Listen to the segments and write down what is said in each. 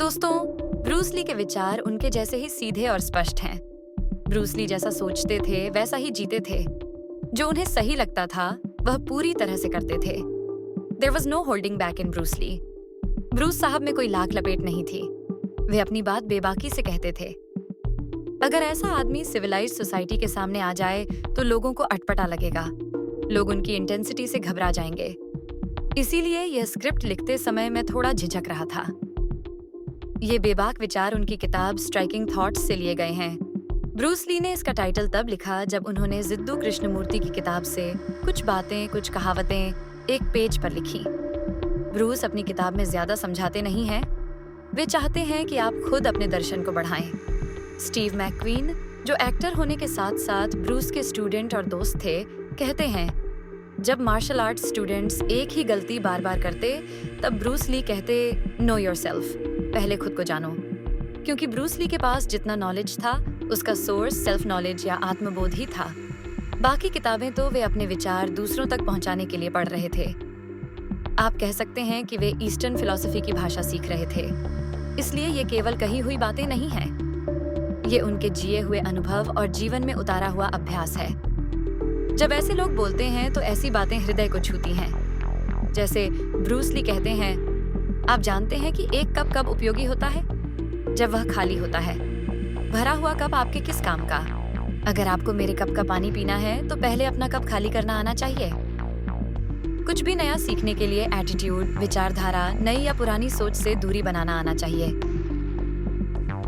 दोस्तों, Bruce Lee के विचार उनके जैसे ही सीधे और स्पष्ट हैं। ब्रूस ली जैसा सोचते थे वैसा ही जीते थे। जो उन्हें सही लगता था वह पूरी तरह से करते थे। There was no holding back in Bruce Lee. Bruce साहब में कोई लाख लपेट नहीं थी। वे अपनी बात बेबाकी से कहते थे। अगर ऐसा आदमी सिविलाइज्ड सोसाइटी के सामने आ जाए तो लोगों को अटपटा लगेगा। लोग उनकी इंटेंसिटी से घबरा जाएंगे। इसीलिए यह स्क्रिप्ट लिखते समय मैं थोड़ा झिझक रहा था। ये बेबाक विचार उनकी किताब स्ट्राइकिंग थॉट्स से लिए गए हैं। ब्रूस ली ने इसका टाइटल तब लिखा जब उन्होंने जिद्दू कृष्णमूर्ति की किताब से कुछ बातें, कुछ कहावतें एक पेज पर लिखी। ब्रूस अपनी किताब में ज्यादा समझाते नहीं हैं। वे चाहते हैं कि आप खुद अपने दर्शन को बढ़ाएं। स्टीव मैक्वीन, जो एक्टर होने के साथ साथ ब्रूस के स्टूडेंट और दोस्त थे, कहते हैं, जब मार्शल आर्ट्स स्टूडेंट्स एक ही गलती बार बार करते तब ब्रूस ली कहते, नो योरसेल्फ, पहले खुद को जानो। क्योंकि ब्रूस ली के पास जितना नॉलेज था उसका सोर्स सेल्फ नॉलेज या आत्मबोध ही था। बाकी किताबें तो वे अपने विचार दूसरों तक पहुंचाने के लिए पढ़ रहे थे। आप कह सकते हैं कि वे ईस्टर्न फिलॉसफी की भाषा सीख रहे थे। इसलिए ये केवल कही हुई बातें नहीं हैं। ये उनके जिए हुए अनुभव और जीवन में उतारा हुआ अभ्यास है। जब ऐसे लोग बोलते हैं तो ऐसी बातें हृदय को छूती हैं। जैसे ब्रूस ली कहते हैं, आप जानते हैं कि एक कप कब उपयोगी होता है? जब वह खाली होता है। भरा हुआ कप आपके किस काम का? अगर आपको मेरे कप का पानी पीना है तो पहले अपना कप खाली करना आना चाहिए। कुछ भी नया सीखने के लिए एटीट्यूड, विचारधारा, नई या पुरानी सोच से दूरी बनाना आना चाहिए।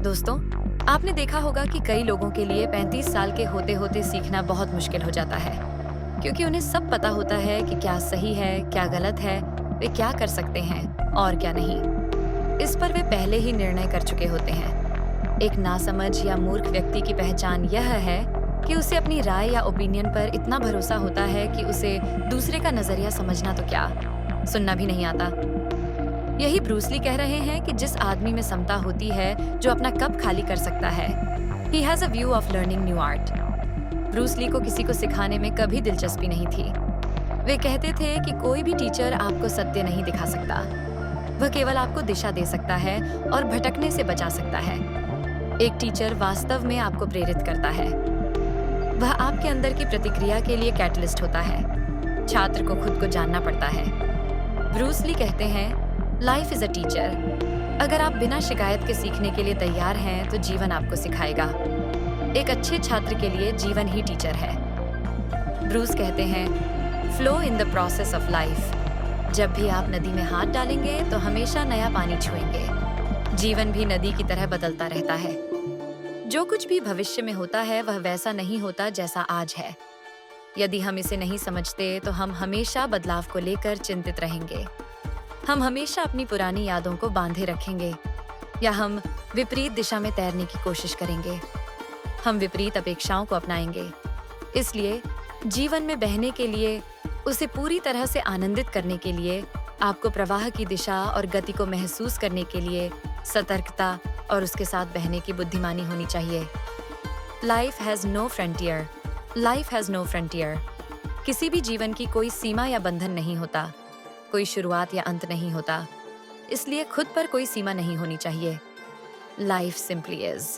दोस्तों, आपने देखा होगा कि कई लोगों के लिए 35 साल के होते होते सीखना बहुत मुश्किल हो जाता है, क्योंकि उन्हें सब पता होता है कि क्या सही है, क्या गलत है, वे क्या कर सकते हैं और क्या नहीं। इस पर वे पहले ही निर्णय कर चुके होते हैं। एक नासमझ या मूर्ख व्यक्ति की पहचान यह है कि उसे अपनी राय या ओपिनियन पर इतना भरोसा होता है कि उसे दूसरे का नजरिया समझना तो क्या, सुनना भी नहीं आता। यही ब्रूस ली कह रहे हैं कि जिस आदमी में समता होती है जो अपना कप खाली कर सकता है, he has a view of learning new art। Bruce Lee को किसी को सिखाने में कभी दिलचस्पी नहीं थी। वे कहते थे कि कोई भी टीचर आपको सत्य नहीं दिखा सकता। वह केवल आपको दिशा दे सकता है और भटकने से बचा सकता है। एक टीचर वास्तव में आपको प्रेरित करता है। वह आपके अंदर की प्रतिक्रिया के लिए कैटलिस्ट होता है। छात्र को खुद को जानना पड़ता है। ब्रूस ली कहते हैं, लाइफ इज अ टीचर। अगर आप बिना शिकायत के सीखने के लिए तैयार हैं तो जीवन आपको सिखाएगा। एक अच्छे छात्र के लिए जीवन ही टीचर है। ब्रूस कहते हैं, flow in the process of life. जब भी आप नदी में हाथ डालेंगे तो हमेशा नया पानी छुएंगे। जीवन भी नदी की तरह बदलता रहता है। जो कुछ भी भविष्य में होता है वह वैसा नहीं होता जैसा आज है। यदि हम इसे नहीं समझते तो हम हमेशा बदलाव को लेकर चिंतित रहेंगे। हम हमेशा अपनी पुरानी यादों को बांधे रखेंगे या हम विपरीत दिशा में तैरने की कोशिश करेंगे। हम विपरीत अपेक्षाओं को अपनाएंगे। इसलिए जीवन में बहने के लिए, उसे पूरी तरह से आनंदित करने के लिए, आपको प्रवाह की दिशा और गति को महसूस करने के लिए सतर्कता और उसके साथ बहने की बुद्धिमानी होनी चाहिए। Life has no frontier. Life has no frontier. किसी भी जीवन की कोई सीमा या बंधन नहीं होता। कोई शुरुआत या अंत नहीं होता। इसलिए खुद पर कोई सीमा नहीं होनी चाहिए। Life simply is.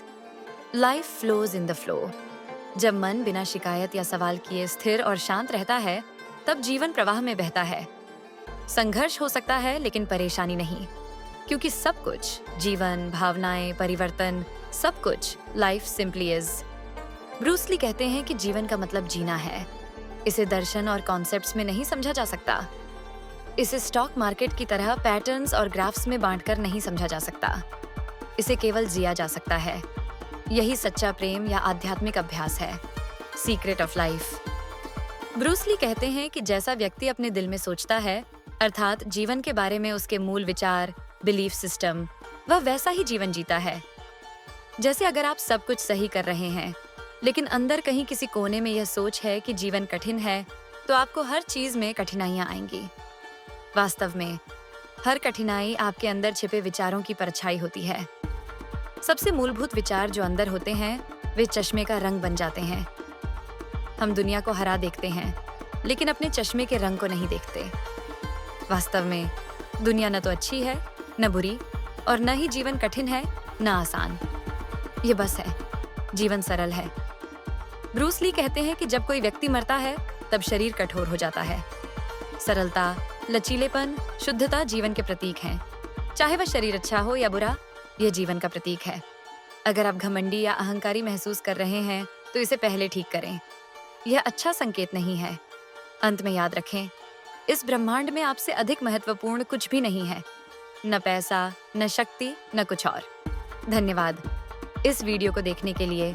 Life flows in the flow. जब मन बिना शिकायत या सवाल किए स्थिर और शांत रहता है तब जीवन प्रवाह में बहता है। संघर्ष हो सकता है लेकिन परेशानी नहीं, क्योंकि सब कुछ, जीवन, भावनाएं, परिवर्तन, सब कुछ life simply is. Bruce Lee कहते हैं कि जीवन का मतलब जीना है। इसे दर्शन और कॉन्सेप्ट्स में नहीं समझा जा सकता। इसे स्टॉक मार्केट की तरह पैटर्न्स और ग्राफ्स में बांटकर नहीं समझा जा सकता। इसे केवल जिया जा सकता है। यही सच्चा प्रेम या आध्यात्मिक अभ्यास है। Secret of life. Bruce Lee कहते हैं कि जैसा व्यक्ति अपने दिल में सोचता है, अर्थात जीवन के बारे में उसके मूल विचार, बिलीफ सिस्टम, वह वैसा ही जीवन जीता है। जैसे अगर आप सब कुछ सही कर रहे हैं लेकिन अंदर कहीं किसी कोने में यह सोच है कि जीवन कठिन है, तो आपको हर चीज में कठिनाइयां आएंगी। वास्तव में हर कठिनाई आपके अंदर छिपे विचारों की परछाई होती है। सबसे मूलभूत विचार जो अंदर होते हैं वे चश्मे का रंग बन जाते हैं। हम दुनिया को हरा देखते हैं लेकिन अपने चश्मे के रंग को नहीं देखते। वास्तव में दुनिया न तो अच्छी है न बुरी, और न ही जीवन कठिन है न आसान। ये बस है, जीवन सरल है। ब्रूस ली कहते हैं कि जब कोई व्यक्ति मरता है तब शरीर कठोर हो जाता है। सरलता, लचीलेपन, शुद्धता जीवन के प्रतीक हैं। चाहे वह शरीर अच्छा हो या बुरा, यह जीवन का प्रतीक है। अगर आप घमंडी या अहंकारी महसूस कर रहे हैं तो इसे पहले ठीक करें। यह अच्छा संकेत नहीं है। अंत में याद रखें, इस ब्रह्मांड में आपसे अधिक महत्वपूर्ण कुछ भी नहीं है। न पैसा, न शक्ति, न कुछ और। धन्यवाद इस वीडियो को देखने के लिए।